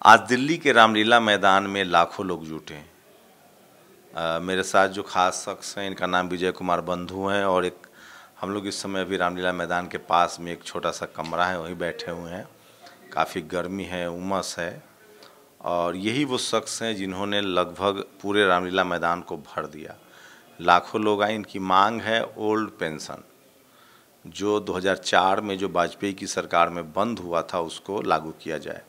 आज दिल्ली के रामलीला मैदान में लाखों लोग जुटे हैं। मेरे साथ जो खास शख्स हैं, इनका नाम विजय कुमार बंधु हैं और एक हम लोग इस समय अभी रामलीला मैदान के पास में एक छोटा सा कमरा है, वहीं बैठे हुए हैं। काफ़ी गर्मी है, उमस है और यही वो शख्स हैं जिन्होंने लगभग पूरे रामलीला मैदान को भर दिया। लाखों लोग आए। इनकी मांग है ओल्ड पेंशन, जो 2004 में जो वाजपेयी की सरकार में बंद हुआ था उसको लागू किया जाए।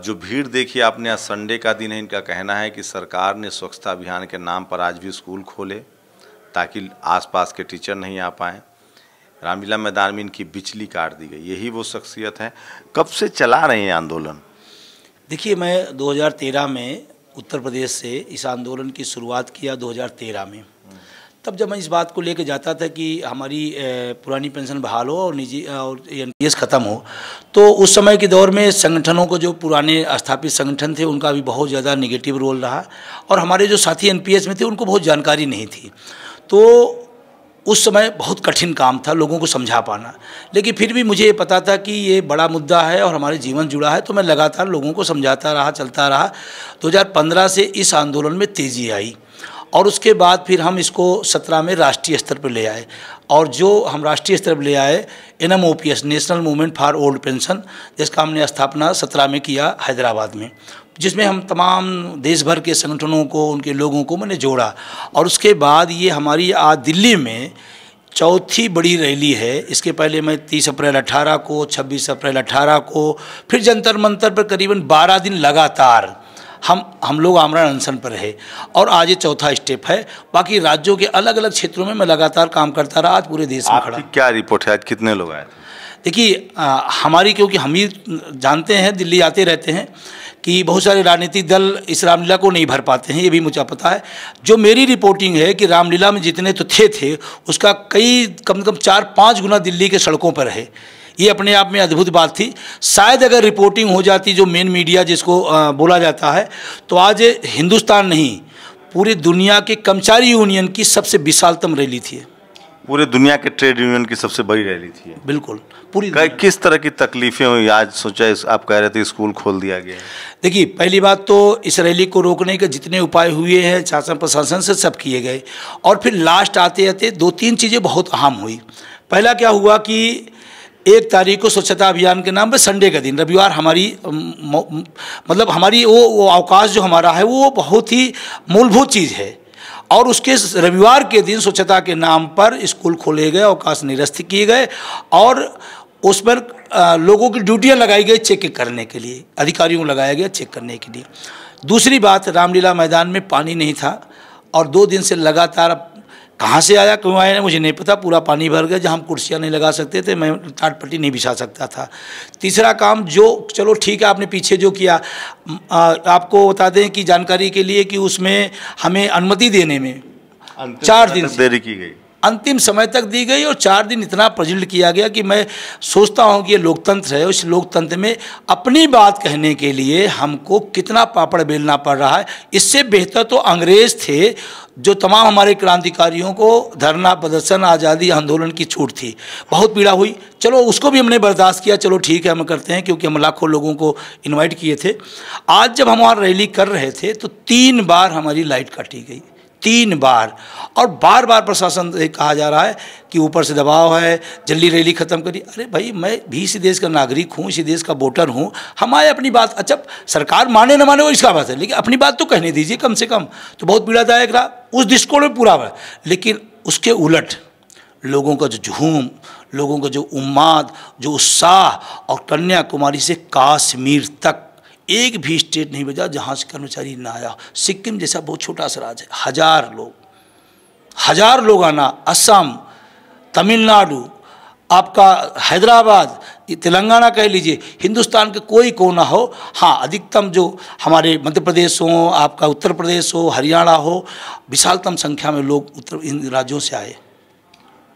जो भीड़ देखी आपने, आज संडे का दिन है। इनका कहना है कि सरकार ने स्वच्छता अभियान के नाम पर आज भी स्कूल खोले ताकि आसपास के टीचर नहीं आ पाएँ। रामलीला मैदान में इनकी बिजली काट दी गई। यही वो शख्सियत है। कब से चला रहे हैं आंदोलन? देखिए, मैं 2013 में उत्तर प्रदेश से इस आंदोलन की शुरुआत किया 2013 में। तब जब मैं इस बात को लेकर जाता था कि हमारी पुरानी पेंशन बहाल हो और निजी और एनपीएस ख़त्म हो, तो उस समय के दौर में संगठनों को, जो पुराने स्थापित संगठन थे, उनका भी बहुत ज़्यादा नेगेटिव रोल रहा और हमारे जो साथी एनपीएस में थे उनको बहुत जानकारी नहीं थी। तो उस समय बहुत कठिन काम था लोगों को समझा पाना, लेकिन फिर भी मुझे ये पता था कि ये बड़ा मुद्दा है और हमारे जीवन जुड़ा है, तो मैं लगातार लोगों को समझाता रहा, चलता रहा। 2015 से इस आंदोलन में तेज़ी आई और उसके बाद फिर हम इसको 17 में राष्ट्रीय स्तर पर ले आए और जो हम राष्ट्रीय स्तर पर ले आए, NMOPS, national movement for old pension, जिसका हमने स्थापना 17 में किया हैदराबाद में, जिसमें हम तमाम देश भर के संगठनों को, उनके लोगों को मैंने जोड़ा। और उसके बाद ये हमारी आज दिल्ली में चौथी बड़ी रैली है। इसके पहले मैं 30 अप्रैल 18 को, 26 अप्रैल 18 को, फिर जंतर मंतर पर करीबन 12 दिन लगातार हम लोग आमरण अनशन पर रहे और आज ये चौथा स्टेप है। बाकी राज्यों के अलग अलग क्षेत्रों में मैं लगातार काम करता रहा। आज पूरे देश में खड़ा। क्या रिपोर्ट है, आज कितने लोग आए थे? देखिए, हमारी, क्योंकि हम ही जानते हैं, दिल्ली आते रहते हैं, कि बहुत सारे राजनीतिक दल इस रामलीला को नहीं भर पाते हैं, ये भी मुझे पता है। जो मेरी रिपोर्टिंग है कि रामलीला में जितने तो थे उसका कम से कम 4-5 गुना दिल्ली के सड़कों पर है। ये अपने आप में अद्भुत बात थी। शायद अगर रिपोर्टिंग हो जाती, जो मेन मीडिया जिसको बोला जाता है, तो आज हिंदुस्तान नहीं, पूरी दुनिया के कर्मचारी यूनियन की सबसे विशालतम रैली थी। पूरे दुनिया के ट्रेड यूनियन की सबसे बड़ी रैली थी। बिल्कुल, पूरी। किस तरह की तकलीफें हुई? आज सोचा, आप कह रहे थे स्कूल खोल दिया गया। देखिए, पहली बात तो इस रैली को रोकने के जितने उपाय हुए हैं शासन प्रशासन से, सब किए गए और फिर लास्ट आते आते 2-3 चीज़ें बहुत अहम हुई। पहला क्या हुआ कि 1 तारीख को स्वच्छता अभियान के नाम पर, संडे का दिन, रविवार, हमारी मतलब हमारी वो अवकाश जो हमारा है वो बहुत ही मूलभूत चीज़ है और उसके रविवार के दिन स्वच्छता के नाम पर स्कूल खोले गए, अवकाश निरस्त किए गए और उस पर लोगों की ड्यूटियां लगाई गई चेक करने के लिए, अधिकारियों को लगाया गया चेक करने के लिए। दूसरी बात, रामलीला मैदान में पानी नहीं था और 2 दिन से लगातार, कहाँ से आया, क्यों आया मुझे नहीं पता, पूरा पानी भर गया। जहाँ हम कुर्सियाँ नहीं लगा सकते थे, मैं टाट पट्टी नहीं बिछा सकता था। तीसरा काम, जो चलो ठीक है आपने पीछे जो किया, आपको बता दें कि जानकारी के लिए कि उसमें हमें अनुमति देने में 4 दिन देरी की गई, अंतिम समय तक दी गई और 4 दिन इतना प्रज्वलित किया गया कि मैं सोचता हूं कि ये लोकतंत्र है। उस लोकतंत्र में अपनी बात कहने के लिए हमको कितना पापड़ बेलना पड़ रहा है। इससे बेहतर तो अंग्रेज थे, जो तमाम हमारे क्रांतिकारियों को धरना प्रदर्शन, आज़ादी आंदोलन की छूट थी। बहुत पीड़ा हुई, चलो उसको भी हमने बर्दाश्त किया, चलो ठीक है हम करते हैं, क्योंकि हम लाखों लोगों को इन्वाइट किए थे। आज जब हम वहाँ रैली कर रहे थे तो 3 बार हमारी लाइट काटी गई, 3 बार, और बार बार प्रशासन से कहा जा रहा है कि ऊपर से दबाव है, जल्दी रैली ख़त्म करिए। अरे भाई, मैं भी इसी देश का नागरिक हूँ, इसी देश का वोटर हूँ, हमारे अपनी बात, अच्छा सरकार माने न माने वो इसका बात है, लेकिन अपनी बात तो कहने दीजिए कम से कम। तो बहुत पीड़ादायक रहा, उस दृष्टिकोण में पूरा हुआ। लेकिन उसके उलट लोगों का जो जुहूम, लोगों का जो उम्माद, जो उत्साह, और कन्याकुमारी से कश्मीर तक एक भी स्टेट नहीं बचा जहाँ से कर्मचारी ना आया। सिक्किम जैसा बहुत छोटा सा राज्य है, 1000 लोग आना, असम, तमिलनाडु, आपका हैदराबाद, तेलंगाना कह लीजिए, हिंदुस्तान के कोई कोना हो, हाँ अधिकतम जो हमारे मध्य प्रदेश हो, आपका उत्तर प्रदेश हो, हरियाणा हो, विशालतम संख्या में लोग इन राज्यों से आए।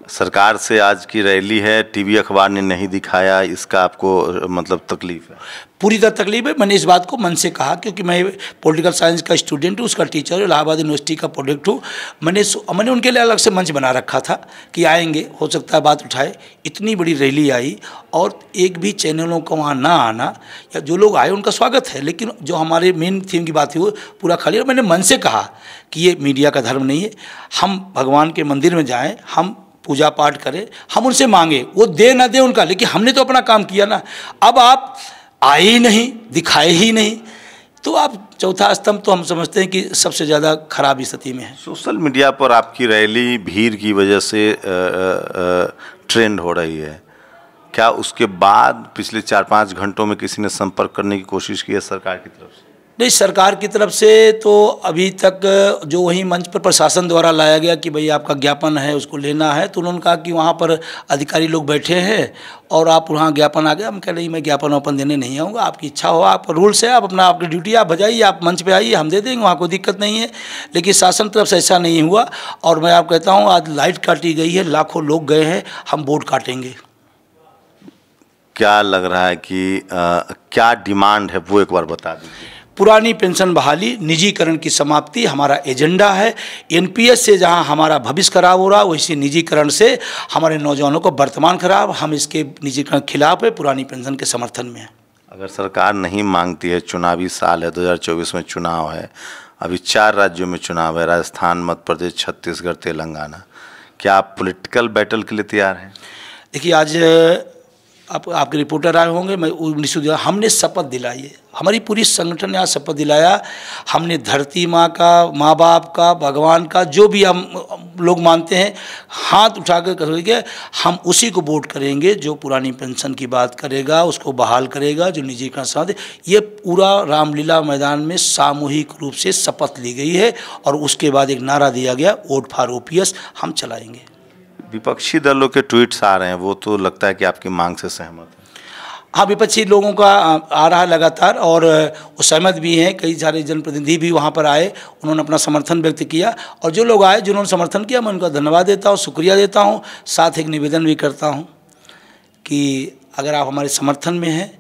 सरकार से आज की रैली है, टीवी अखबार ने नहीं दिखाया, इसका आपको मतलब तकलीफ है? पूरी तरह तकलीफ है। मैंने इस बात को मन से कहा क्योंकि मैं पॉलिटिकल साइंस का स्टूडेंट हूँ, उसका टीचर हूँ, इलाहाबाद यूनिवर्सिटी का प्रोडक्ट हूँ। मैंने उनके लिए अलग से मंच बना रखा था कि आएंगे, हो सकता है बात उठाए। इतनी बड़ी रैली आई और एक भी चैनलों को वहाँ ना आना, या जो लोग आए उनका स्वागत है, लेकिन जो हमारे मेन थीम की बात थी वो पूरा खाली। और मैंने मन से कहा कि ये मीडिया का धर्म नहीं है, हम भगवान के मंदिर में जाएँ, हम पूजा पाठ करें, हम उनसे मांगे, वो दे ना दे उनका, लेकिन हमने तो अपना काम किया ना। अब आप आए ही नहीं, दिखाए ही नहीं, तो आप चौथा स्तंभ तो हम समझते हैं कि सबसे ज़्यादा खराब स्थिति में है। सोशल मीडिया पर आपकी रैली भीड़ की वजह से ट्रेंड हो रही है, क्या उसके बाद पिछले 4-5 घंटों में किसी ने संपर्क करने की कोशिश की है सरकार की तरफ से? नहीं, सरकार की तरफ से तो अभी तक जो वही मंच पर प्रशासन द्वारा लाया गया कि भाई आपका ज्ञापन है, उसको लेना है, तो उन्होंने कहा कि वहाँ पर अधिकारी लोग बैठे हैं और आप वहाँ ज्ञापन आ गया। हम कह रहे मैं ज्ञापन वापन देने नहीं आऊँगा, आपकी इच्छा हो, आप रूल्स है, आप अपना आपकी ड्यूटी आप बजाइए, आप मंच पे आइए, हम दे देंगे, वहाँ कोई दिक्कत नहीं है। लेकिन शासन तरफ से ऐसा नहीं हुआ। और मैं आप कहता हूँ आज लाइट काटी गई है, लाखों लोग गए हैं, हम वोट काटेंगे। क्या लग रहा है कि क्या डिमांड है वो एक बार बता दीजिए। पुरानी पेंशन बहाली, निजीकरण की समाप्ति हमारा एजेंडा है। एनपीएस से जहां हमारा भविष्य खराब हो रहा, वैसे निजीकरण से हमारे नौजवानों को वर्तमान खराब। हम इसके निजीकरण के खिलाफ है, पुरानी पेंशन के समर्थन में है। अगर सरकार नहीं मांगती है, चुनावी साल है, 2024 में चुनाव है, अभी 4 राज्यों में चुनाव है, राजस्थान, मध्य प्रदेश, छत्तीसगढ़, तेलंगाना, क्या आप पॉलिटिकल बैटल के लिए तैयार हैं? देखिए, आज आपके रिपोर्टर आए होंगे, मैं 19 हमने शपथ दिलाई है, हमारी पूरी संगठन ने आज शपथ दिलाया। हमने धरती माँ का, माँ बाप का, भगवान का, जो भी हम लोग मानते हैं, हाथ उठा कर करेंगे, हम उसी को वोट करेंगे जो पुरानी पेंशन की बात करेगा, उसको बहाल करेगा, जो निजी का साथ। ये पूरा रामलीला मैदान में सामूहिक रूप से शपथ ली गई है और उसके बाद एक नारा दिया गया, वोट फॉर ओपीएस हम चलाएंगे। विपक्षी दलों के ट्वीट्स आ रहे हैं, वो तो लगता है कि आपकी मांग से सहमत है। हाँ, विपक्षी लोगों का आ रहा है लगातार और वो सहमत भी हैं। कई सारे जनप्रतिनिधि भी वहाँ पर आए, उन्होंने अपना समर्थन व्यक्त किया। और जो लोग आए, जिन्होंने समर्थन किया, मैं उनका धन्यवाद देता हूँ, शुक्रिया देता हूँ। साथ एक निवेदन भी करता हूँ कि अगर आप हमारे समर्थन में हैं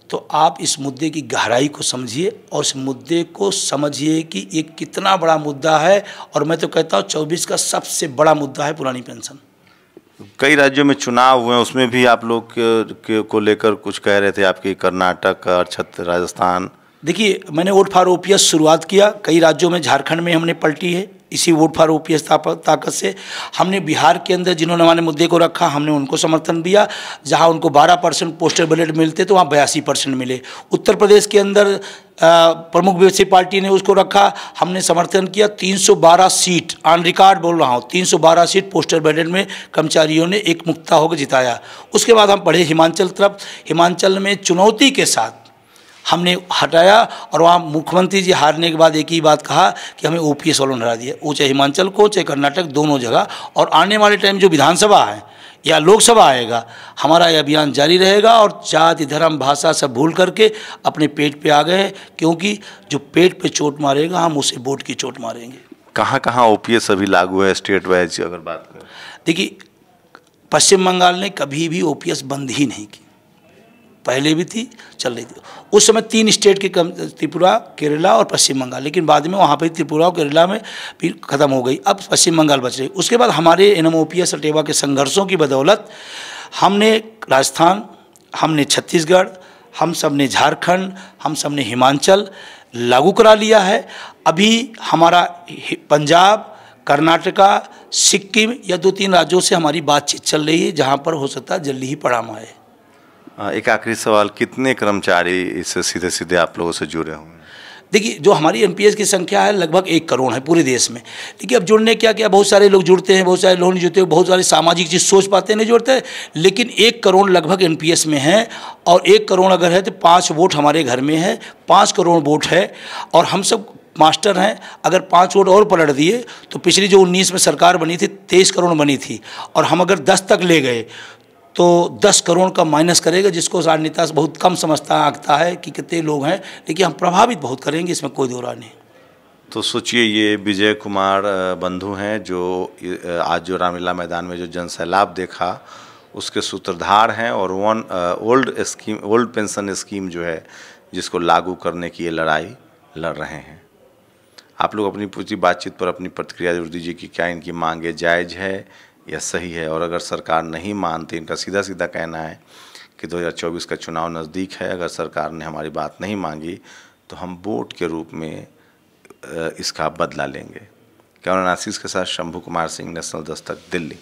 तो आप इस मुद्दे की गहराई को समझिए और इस मुद्दे को समझिए कि ये कितना बड़ा मुद्दा है। और मैं तो कहता हूँ 24 का सबसे बड़ा मुद्दा है पुरानी पेंशन। कई राज्यों में चुनाव हुए हैं, उसमें भी आप लोग को लेकर कुछ कह रहे थे, आपकी कर्नाटक और राजस्थान। देखिए, मैंने वोट फॉर ओपीएस शुरुआत किया, कई राज्यों में, झारखंड में हमने पलटी है इसी वोट फॉर ओपीएस ताकत से। हमने बिहार के अंदर जिन्होंने हमारे मुद्दे को रखा, हमने उनको समर्थन दिया। जहां उनको 12% पोस्टल बैलेट मिलते तो वहाँ 82% मिले। उत्तर प्रदेश के अंदर प्रमुख विपक्षी पार्टी ने उसको रखा, हमने समर्थन किया। 312 सीट ऑन रिकॉर्ड बोल रहा हूँ, 312 सीट पोस्टल बैलेट में कर्मचारियों ने एक मुक्ता होकर जिताया। उसके बाद हम बढ़े हिमाचल तरफ। हिमाचल में चुनौती के साथ हमने हटाया और वहाँ मुख्यमंत्री जी हारने के बाद एक ही बात कहा कि हमें ओपीएस वालों ने हरा दिया, वो चाहे हिमाचल को, चाहे कर्नाटक, दोनों जगह। और आने वाले टाइम जो विधानसभा है या लोकसभा आएगा, हमारा ये अभियान जारी रहेगा। और जाति, धर्म, भाषा सब भूल करके अपने पेट पे आ गए हैं, क्योंकि जो पेट पे चोट मारेगा हम उसे वोट की चोट मारेंगे। कहाँ कहाँ ओपीएस अभी लागू है स्टेट वाइज अगर बात करें? देखिए, पश्चिम बंगाल ने कभी भी ओपीएस बंद ही नहीं की, पहले भी थी, चल रही थी। उस समय 3 स्टेट के त्रिपुरा, केरला और पश्चिम बंगाल, लेकिन बाद में वहाँ पर त्रिपुरा और केरला में फिर ख़त्म हो गई, अब पश्चिम बंगाल बच रही। उसके बाद हमारे एनएमओपीएस अटेवा के संघर्षों की बदौलत हमने राजस्थान, हमने छत्तीसगढ़, हम सब ने झारखंड, हम सब ने हिमाचल लागू करा लिया है। अभी हमारा पंजाब, कर्नाटका, सिक्किम या 2-3 राज्यों से हमारी बातचीत चल रही है, जहाँ पर हो सकता है जल्दी ही परिणाम आए। एक आखिरी सवाल, कितने कर्मचारी इससे सीधे सीधे आप लोगों से जुड़े होंगे? देखिए, जो हमारी एनपीएस की संख्या है लगभग 1 करोड़ है पूरे देश में। देखिए, अब जुड़ने क्या क्या, बहुत सारे लोग जुड़ते हैं, बहुत सारे लोग नहीं जुड़ते, बहुत सारी सामाजिक चीज़ सोच पाते हैं, नहीं जुड़ते। लेकिन 1 करोड़ लगभग एनपीएस में है। और 1 करोड़ अगर है तो 5 वोट हमारे घर में है, 5 करोड़ वोट है। और हम सब मास्टर हैं, अगर 5 वोट और पलट दिए तो पिछली जो 19 में सरकार बनी थी 23 करोड़ बनी थी, और हम अगर 10 तक ले गए तो 10 करोड़ का माइनस करेगा, जिसको राजनीता से बहुत कम समझता आंकता है कि कितने लोग हैं। लेकिन हम प्रभावित बहुत करेंगे, इसमें कोई दो राय नहीं। तो सोचिए ये विजय कुमार बंधु हैं जो आज जो रामलीला मैदान में जो जन सैलाब देखा उसके सूत्रधार हैं और ओल्ड पेंशन स्कीम जो है जिसको लागू करने की ये लड़ाई लड़ रहे हैं। आप लोग अपनी पूरी बातचीत पर अपनी प्रतिक्रिया जरूर दीजिए कि क्या इनकी मांगे जायज़ है या सही है। और अगर सरकार नहीं मानती, इनका सीधा सीधा कहना है कि 2024 का चुनाव नज़दीक है, अगर सरकार ने हमारी बात नहीं मांगी तो हम वोट के रूप में इसका बदला लेंगे। कैमरा आशीष के साथ शंभू कुमार सिंह, नेशनल दस्तक, दिल्ली।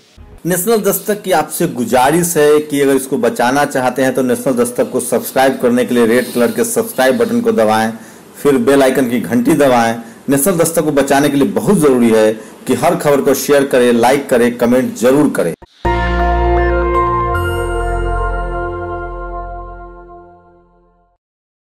नेशनल दस्तक की आपसे गुजारिश है कि अगर इसको बचाना चाहते हैं तो नेशनल दस्तक को सब्सक्राइब करने के लिए रेड कलर के सब्सक्राइब बटन को दबाएं, फिर बेल आइकन की घंटी दबाएं। नेशनल दस्तक को बचाने के लिए बहुत ज़रूरी है कि हर खबर को शेयर करें, लाइक करें, कमेंट जरूर करें।